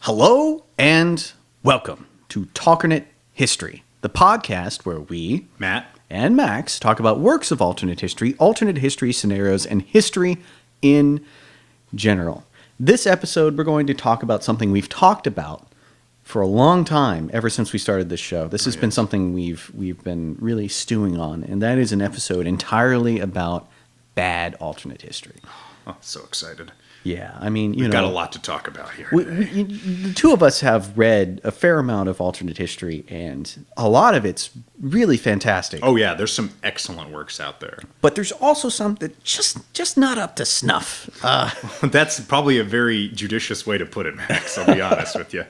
Hello and welcome to Talkernate History, the podcast where we, Matt and Max, talk about works of alternate history scenarios, and history in general. This episode, we're going to talk about something we've talked about for a long time, ever since we started this show. This has been something we've been really stewing on, and that is an episode entirely about bad alternate history. Oh, so excited. Yeah, I mean, We've got a lot to talk about here. The two of us have read a fair amount of alternate history, and a lot of it's really fantastic. Oh yeah, there's some excellent works out there. But there's also some that just not up to snuff. That's probably a very judicious way to put it, Max. I'll be honest with you.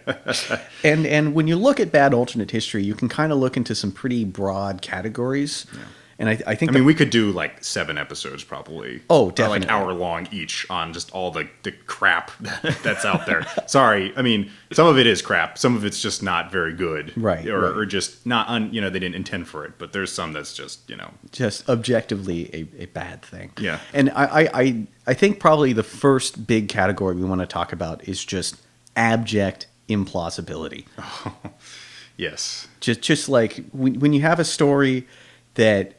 And when you look at bad alternate history, you can kind of look into some pretty broad categories. Yeah. And I think we could do like 7 episodes probably. Oh, definitely. Like hour long each on just all the crap that's out there. Sorry. I mean, some of it is crap. Some of it's just not very good. Right. Or just not, they didn't intend for it. But there's some that's just, just objectively a bad thing. Yeah. And I think probably the first big category we want to talk about is just abject implausibility. Oh, yes. Just like when you have a story that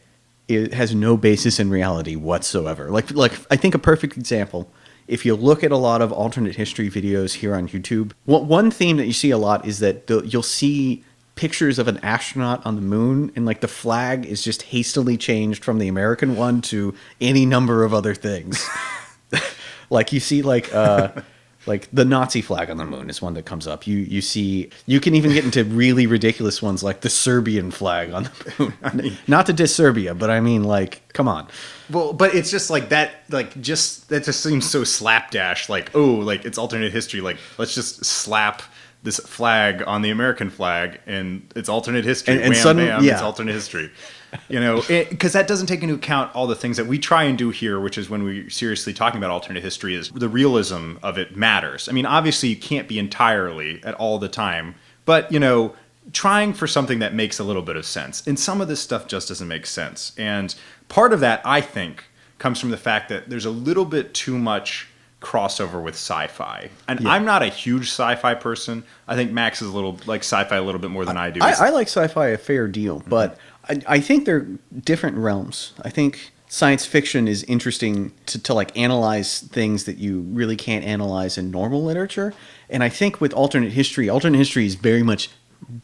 it has no basis in reality whatsoever. Like I think a perfect example, if you look at a lot of alternate history videos here on YouTube, one theme that you see a lot is that you'll see pictures of an astronaut on the moon, and like the flag is just hastily changed from the American one to any number of other things. Like you see like the Nazi flag on the moon is one that comes up. You see, you can even get into really ridiculous ones like the Serbian flag on the moon. I mean, not to diss Serbia, but I mean, like, come on. Well, but it's just like that, that just seems so slapdash. Like, oh, like it's alternate history. Like, let's just slap this flag on the American flag, and it's alternate history. And suddenly, yeah. It's alternate history. Because that doesn't take into account all the things that we try and do here, which is when we're seriously talking about alternate history, is the realism of it matters. I mean, obviously you can't be entirely at all the time, but, trying for something that makes a little bit of sense. And some of this stuff just doesn't make sense. And part of that, I think, comes from the fact that there's a little bit too much crossover with sci-fi. And yeah. I'm not a huge sci-fi person. I think Max is a little like sci-fi a little bit more than I do. I like sci-fi a fair deal, but I think they're different realms. I think science fiction is interesting to like analyze things that you really can't analyze in normal literature. And I think with alternate history is very much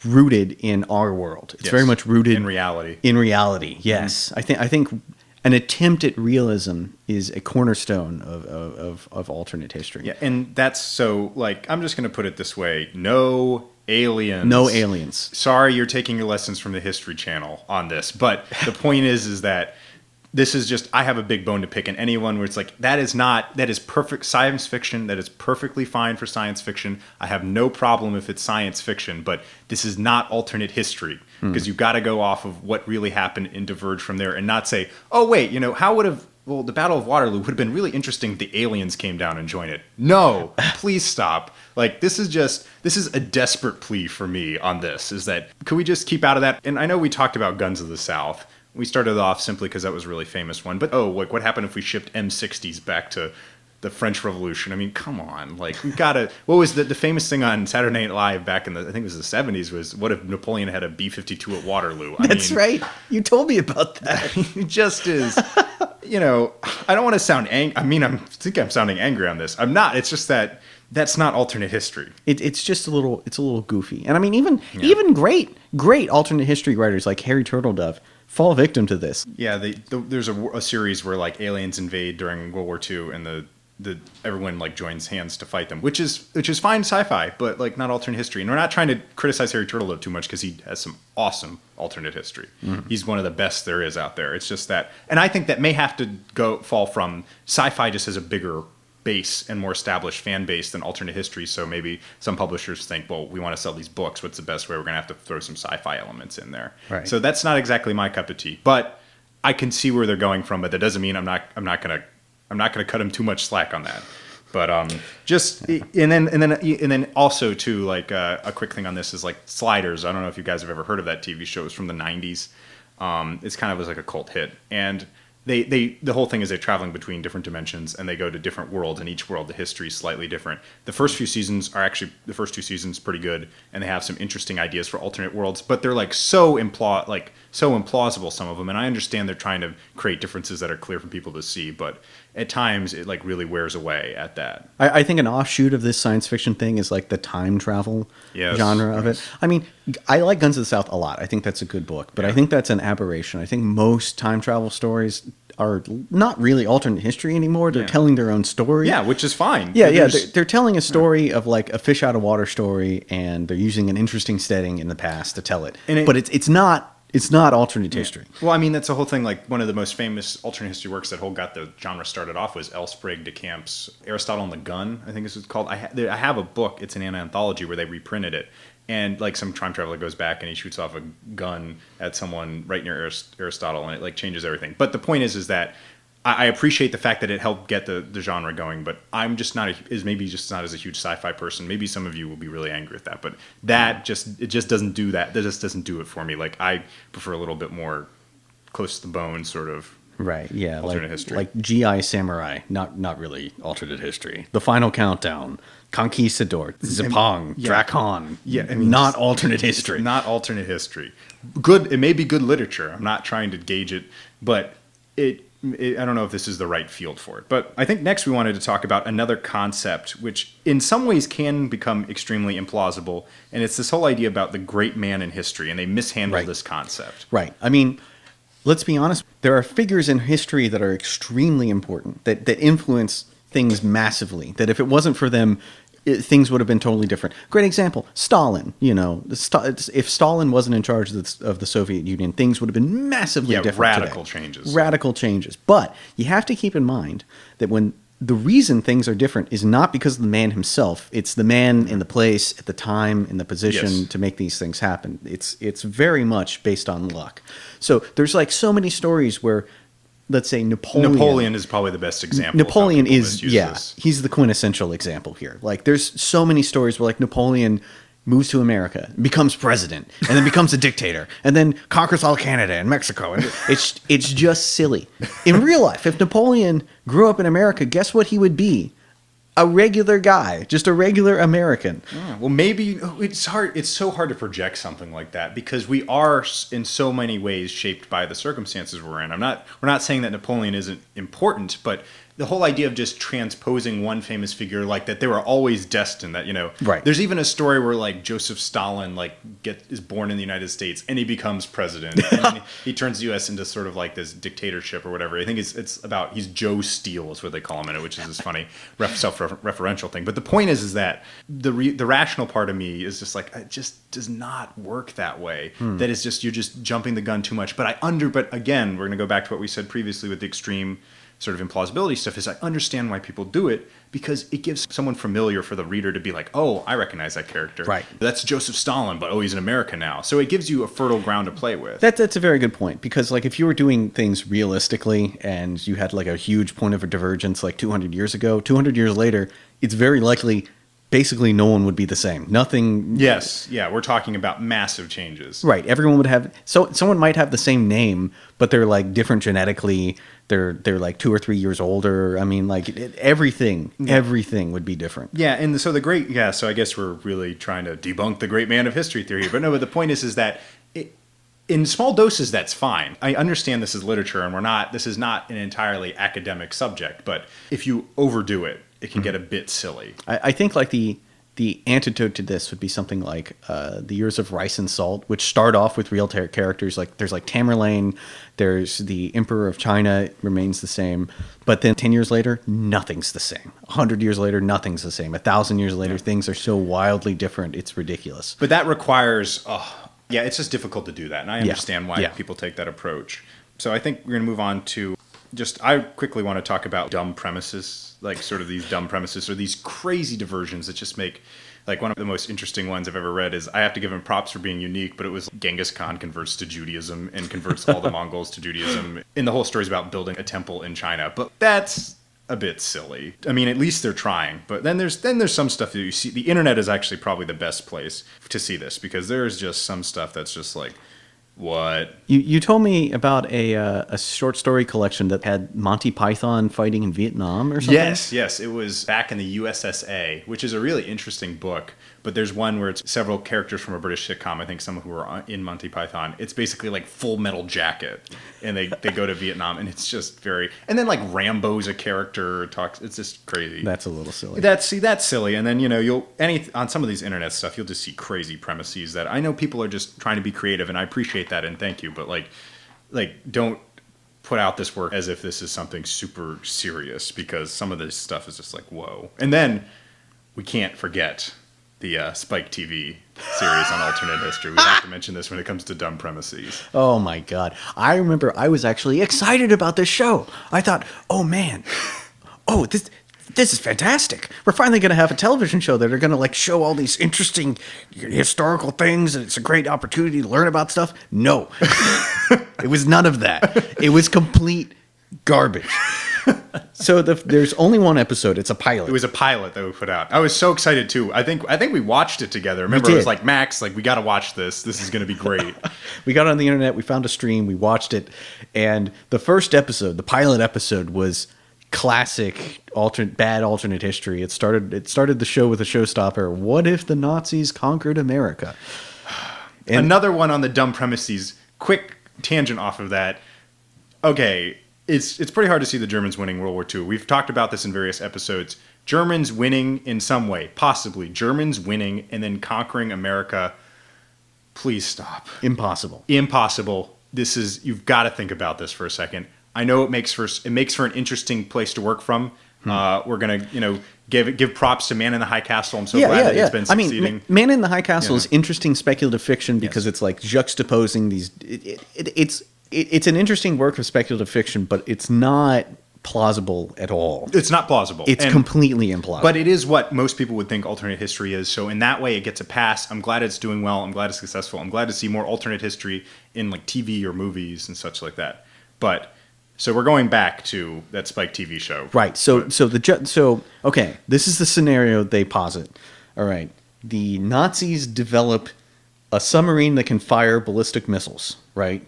rooted in our world. It's very much rooted in reality. In reality, yes. Mm-hmm. I think an attempt at realism is a cornerstone of alternate history. Yeah, and that's so, like, I'm just going to put it this way. No aliens. No aliens. Sorry, you're taking your lessons from the History Channel on this. But the point is that this is just, I have a big bone to pick in anyone where it's like, that is perfect science fiction. That is perfectly fine for science fiction. I have no problem if it's science fiction, but this is not alternate history. Because you've got to go off of what really happened and diverge from there and not say, oh, wait, the Battle of Waterloo would have been really interesting if the aliens came down and joined it. No, please stop. Like, this is a desperate plea for me on this, is that, could we just keep out of that? And I know we talked about Guns of the South. We started off simply because that was a really famous one. But, like, what happened if we shipped M60s back to the French Revolution? I mean, come on. Like, we gotta... What was the famous thing on Saturday Night Live back in I think it was the 70s, was what if Napoleon had a B-52 at Waterloo? That's right. You told me about that. It just is... I don't want to sound angry. I mean, I think I'm sounding angry on this. I'm not. It's just that that's not alternate history. It's just a little goofy. And I mean, even great alternate history writers like Harry Turtledove fall victim to this. Yeah, there's a series where like aliens invade during World War II, and the everyone like joins hands to fight them, which is fine sci-fi, but like not alternate history. And we're not trying to criticize Harry Turtledove too much because he has some awesome alternate history. Mm-hmm. He's one of the best there is out there. It's just that, and I think that may have to fall from sci-fi just as a bigger base and more established fan base than alternate history. So maybe some publishers think, well, we want to sell these books. What's the best way? We're going to have to throw some sci-fi elements in there. Right. So that's not exactly my cup of tea, but I can see where they're going from. But that doesn't mean I'm not going to cut him too much slack on that. But and then also too, like a quick thing on this is like Sliders. I don't know if you guys have ever heard of that TV show. It's from the 90s. It's kind of was like a cult hit, and the whole thing is they're traveling between different dimensions and they go to different worlds, and each world the history is slightly different. The first two seasons pretty good, and they have some interesting ideas for alternate worlds, but they're like so implausible, some of them, and I understand they're trying to create differences that are clear for people to see, but at times it like really wears away at that. I think an offshoot of this science fiction thing is like the time travel genre of it. I mean, I like Guns of the South a lot. I think that's a good book, but I think that's an aberration. I think most time travel stories are not really alternate history anymore. They're telling their own story. Yeah, which is fine. Yeah. They're telling a story of like a fish out of water story, and they're using an interesting setting in the past to tell it. But it's not alternate history. Well, I mean, that's the whole thing. Like, one of the most famous alternate history works that got the genre started off was L. Sprague de Camp's Aristotle and the Gun, I think this is called. I have a book. It's an anthology where they reprinted it. And like some time traveler goes back and he shoots off a gun at someone right near Aristotle, and it like changes everything. But the point is that I appreciate the fact that it helped get the genre going, but I'm just not maybe just not as a huge sci-fi person. Maybe some of you will be really angry with that, but it just doesn't do that. That just doesn't do it for me. Like, I prefer a little bit more close to the bone sort of. Right, yeah, alternate history. Like GI Samurai, not really alternate history. The Final Countdown, Conquistador, Zipong, Drakon. Yeah, I mean, not alternate history. Not alternate history. Good. It may be good literature. I'm not trying to gauge it, but I don't know if this is the right field for it. But I think next we wanted to talk about another concept, which in some ways can become extremely implausible, and it's this whole idea about the great man in history, and they mishandle this concept. Right. I mean, let's be honest. There are figures in history that are extremely important, that influence things massively, that if it wasn't for them, things would have been totally different. Great example, Stalin. You know, if Stalin wasn't in charge of the Soviet Union, things would have been massively different. Radical today. changes. Radical changes. But you have to keep in mind that when the reason things are different is not because of the man himself. It's the man in the place, at the time, in the position to make these things happen. It's very much based on luck. So there's like so many stories where, let's say Napoleon is probably the best example. Napoleon is, he's the quintessential example here. Like, there's so many stories where like Napoleon moves to America, becomes president, and then becomes a dictator, and then conquers all Canada and Mexico. And it's just silly. In real life, if Napoleon grew up in America, guess what he would be? A regular guy, just a regular American. Yeah, well, maybe it's hard. It's so hard to project something like that because we are in so many ways shaped by the circumstances we're in. We're not saying that Napoleon isn't important, but the whole idea of just transposing one famous figure like that, they were always destined that, Right. There's even a story where like Joseph Stalin is born in the United States and he becomes president and he turns the U.S. into sort of like this dictatorship or whatever. I think it's about, he's Joe Steele is what they call him in it, which is this funny self-referential thing. But the point is that the rational part of me is just like, it just does not work that way. That is just, you're just jumping the gun too much. But again, we're going to go back to what we said previously with the extreme sort of implausibility stuff, is I understand why people do it because it gives someone familiar for the reader to be like, oh, I recognize that character. Right. That's Joseph Stalin, but he's in America now. So it gives you a fertile ground to play with. That's a very good point, because like if you were doing things realistically and you had like a huge point of a divergence like 200 years ago, 200 years later, it's very likely basically no one would be the same. Nothing. Yes. Yeah. We're talking about massive changes. Right. Everyone would have, someone might have the same name, but they're like different genetically. They're like 2 or 3 years older. I mean, like everything would be different. Yeah. And so so I guess we're really trying to debunk the great man of history theory. But the point is that in small doses, that's fine. I understand this is literature and this is not an entirely academic subject, but if you overdo it, it can get a bit silly. I think like the antidote to this would be something like The Years of Rice and Salt, which start off with real characters. Like there's like Tamerlane, there's the Emperor of China remains the same, but then 10 years later, nothing's the same. 100 years later, nothing's the same. 1,000 years later, things are so wildly different, it's ridiculous. But that requires, it's just difficult to do that, and I understand why people take that approach. So I think we're going to move on to I quickly want to talk about dumb premises, like sort of these dumb premises or these crazy diversions that just make, like one of the most interesting ones I've ever read is, I have to give him props for being unique, but it was Genghis Khan converts to Judaism and converts all the Mongols to Judaism. And the whole story is about building a temple in China, but that's a bit silly. I mean, at least they're trying, but then there's some stuff that you see. The internet is actually probably the best place to see this, because there's just some stuff that's just like, What? You told me about a short story collection that had Monty Python fighting in Vietnam or something? Yes. It was back in the USSA, which is a really interesting book. But there's one where it's several characters from a British sitcom, I think some who were in Monty Python. It's basically like Full Metal Jacket. And they go to Vietnam, and it's just very... And then like Rambo's a character, talks... It's just crazy. That's a little silly. That's silly. And then, on some of these internet stuff, you'll just see crazy premises that I know people are just trying to be creative, and I appreciate that, and thank you. But like don't put out this work as if this is something super serious, because some of this stuff is just like, whoa. And then we can't forget the Spike TV series on alternate history. We have to mention this when it comes to dumb premises. Oh my God. I remember I was actually excited about this show. I thought, oh man, this is fantastic. We're finally going to have a television show that are going to like show all these interesting historical things, and it's a great opportunity to learn about stuff. No, it was none of that. It was complete garbage. So there's only one episode. It's a pilot. It was a pilot that we put out. I was so excited too. I think we watched it together. Remember, it was like, Max, like, we got to watch this. This is going to be great. We got on the internet. We found a stream. We watched it, and the first episode, the pilot episode, was classic bad alternate history. It started the show with a showstopper. What if the Nazis conquered America? And another one on the dumb premises. Quick tangent off of that. Okay. It's pretty hard to see the Germans winning World War II. We've talked about this in various episodes. Germans winning in some way, possibly. Germans winning and then conquering America. Please stop. Impossible. You've got to think about this for a second. I know it makes for an interesting place to work from. We're gonna, give props to Man in the High Castle. I'm so glad that it's been succeeding. I mean, Man in the High Castle is interesting speculative fiction because it's like juxtaposing these. It's an interesting work of speculative fiction, but it's not plausible at all. It's not plausible. It's completely implausible. But it is what most people would think alternate history is. So in that way, it gets a pass. I'm glad it's doing well. I'm glad it's successful. I'm glad to see more alternate history in like TV or movies and such like that. But so we're going back to that Spike TV show, right? So okay, this is the scenario they posit. All right, the Nazis develop a submarine that can fire ballistic missiles, right?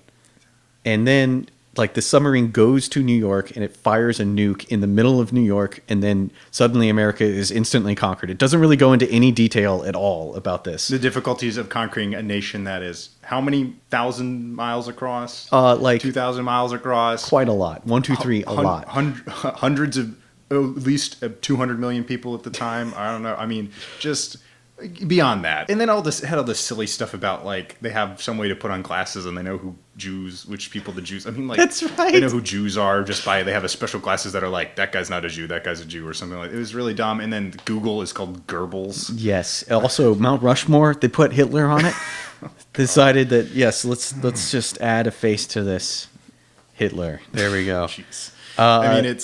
And then, like, the submarine goes to New York and it fires a nuke in the middle of New York, and then suddenly America is instantly conquered. It doesn't really go into any detail at all about this. The difficulties of conquering a nation that is how many 1,000 miles across? Like 2,000 miles across. Quite a lot. 1, 2, 3, a lot. Hundreds of, at least 200 million people at the time. I don't know. I mean, just beyond that. And then had all this silly stuff about, like, they have some way to put on glasses and they know which people the Jews. I mean, like, that's right. They know who Jews are just by, they have a special glasses that are like, that guy's not a Jew, that guy's a Jew, or something like that. It was really dumb. And then Google is called Goebbels. Yes. Also, Mount Rushmore, they put Hitler on it. Decided that, yes, let's just add a face to this. Hitler. There we go. Jeez. I mean,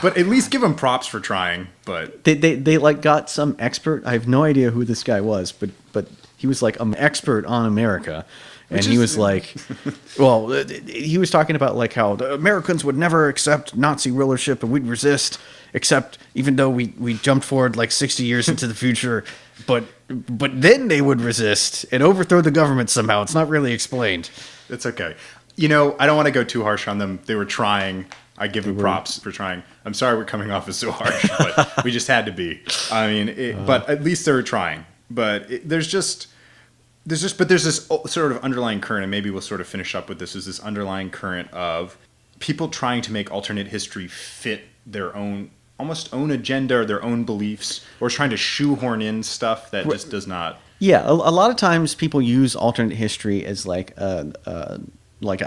but at least give them props for trying. But they like got some expert. I have no idea who this guy was, but he was like an expert on America, and he was like, well, he was talking about like how the Americans would never accept Nazi rulership and we'd resist, except even though we jumped forward like 60 years into the future, but then they would resist and overthrow the government somehow. It's not really explained. It's okay. I don't want to go too harsh on them. They were trying. I give them props for trying. I'm sorry we're coming off as so harsh, but we just had to be. I mean, but at least they were trying. But there's this sort of underlying current, and maybe we'll sort of finish up with this, is this underlying current of people trying to make alternate history fit their own agenda or their own beliefs, or trying to shoehorn in stuff that just does not. Yeah, a lot of times people use alternate history as like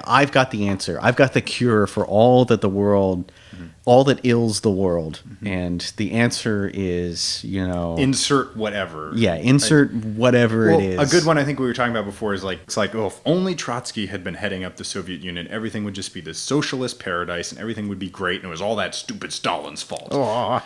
I've got the answer. I've got the cure for all that all that ills the world. Mm-hmm. And the answer is, insert whatever. Yeah, insert whatever it is. A good one I think we were talking about before is if only Trotsky had been heading up the Soviet Union, everything would just be this socialist paradise and everything would be great, and it was all that stupid Stalin's fault. Oh.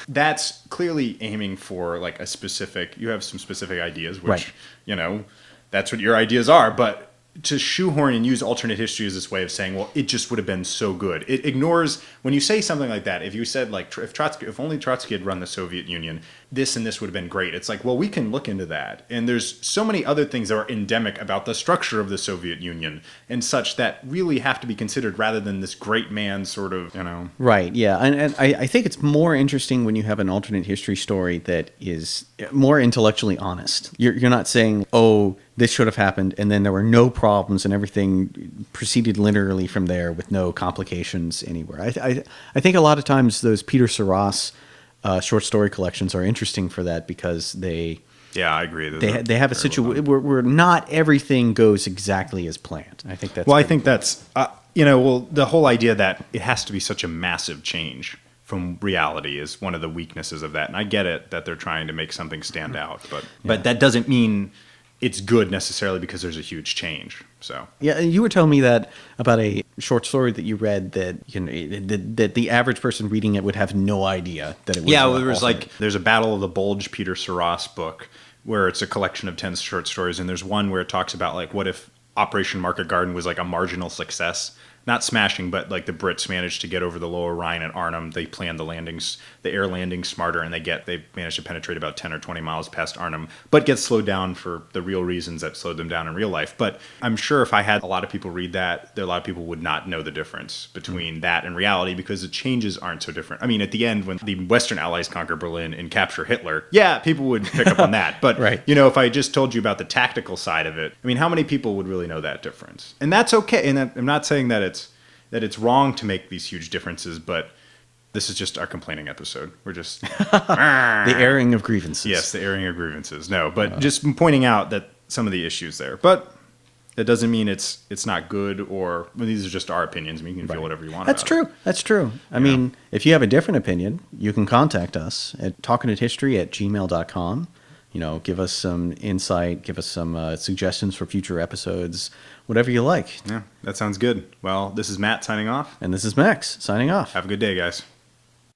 That's clearly aiming for like you have some specific ideas, which, right. That's what your ideas are, but to shoehorn and use alternate history as this way of saying, well, it just would have been so good. It ignores, when you say something like that, if you said, like, if only Trotsky had run the Soviet Union, this and this would have been great. It's like, well, we can look into that. And there's so many other things that are endemic about the structure of the Soviet Union and such that really have to be considered rather than this great man sort of, you know. Right, yeah. And I think it's more interesting when you have an alternate history story that is more intellectually honest. You're not saying, oh, this should have happened, and then there were no problems, and everything proceeded linearly from there with no complications anywhere. I think a lot of times those Peter Saras short story collections are interesting for that because they... Yeah, I agree. They have a situation where not everything goes exactly as planned. I think that's... Well, I think that's... the whole idea that it has to be such a massive change from reality is one of the weaknesses of that. And I get it that they're trying to make something stand out, but that doesn't mean it's good necessarily because there's a huge change. So yeah, you were telling me that about a short story that you read that that the average person reading it would have no idea that it was. Yeah, there was there's a Battle of the Bulge Peter Saras book where it's a collection of 10 short stories, and there's one where it talks about like what if Operation Market Garden was like a marginal success. Not smashing, but like the Brits managed to get over the lower Rhine at Arnhem. They planned the air landings smarter, and they managed to penetrate about 10 or 20 miles past Arnhem, but get slowed down for the real reasons that slowed them down in real life. But I'm sure if I had a lot of people read that, a lot of people would not know the difference between that and reality because the changes aren't so different. I mean, at the end, when the Western Allies conquer Berlin and capture Hitler, yeah, people would pick up on that. But, right. If I just told you about the tactical side of it, I mean, how many people would really know that difference? And that's okay. And I'm not saying that it's wrong to make these huge differences, but this is just our complaining episode. We're just... the airing of grievances. Yes, the airing of grievances. No, but just pointing out that some of the issues there. But that doesn't mean it's not good these are just our opinions. I mean, you can feel whatever you want That's about true. it. That's true. I mean, if you have a different opinion, you can contact us at talkernatehistory@gmail.com. Give us some insight, give us some suggestions for future episodes, whatever you like. Yeah, that sounds good. Well, this is Matt signing off. And this is Max signing off. Have a good day, guys.